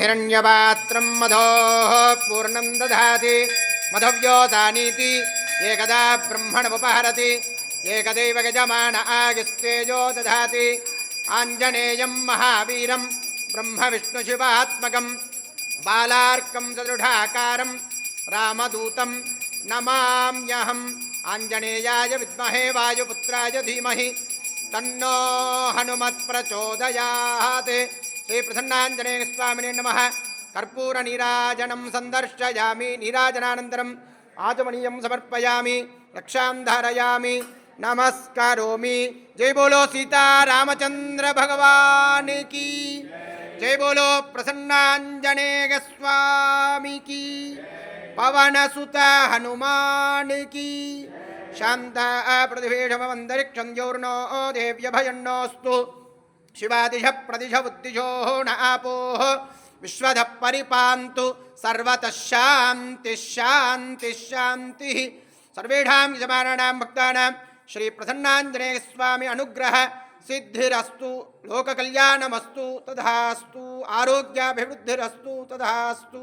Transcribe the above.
हिरण्यपात्रं मधोः पूर्णं दधाति मधव्योसानीति एकदा ब्रह्मणमुपहरति एकदैव गजमान आयुस्तेजो दधाति आञ्जनेयं महावीरं ब्रह्मविष्णुशिवात्मकं बालार्कं सदृढाकारं रामदूतं नमाम्यहम् आञ्जनेयाय विद्महे वायुपुत्राय धीमहि तन्नो हनुमत् प्रचोदयात्। श्री प्रसन्नाञ्जनेय स्वामिने नमः। कर्पूर नीराजनं संदर्शयामि नीराजनानन्तरम् आचमनीयं समर्पयामि रक्षां धारयामि नमस्करोमि। जय बोलो सीता रामचंद्र भगवान की जय। बोलो प्रसन्नाञ्जनेय स्वामी की पवन सुत हनुमान की। शांत प्रतिभेषमन्तरिक्षं द्यौर्नो देव्यभयन्नोऽस्तु शिवादिश प्रदिश बुद्धिशो न आपोः विश्वधः परिपान्तु सर्वतः शान्तिः शान्तिः शान्तिः। सर्वेषां यजमानानां भक्तानां श्री प्रसन्नाञ्जनेय स्वामी अनुग्रह सिद्धिरस्तु लोककल्याणमस्तु तथास्तु आरोग्याभिवृद्धिरस्तु तथास्तु।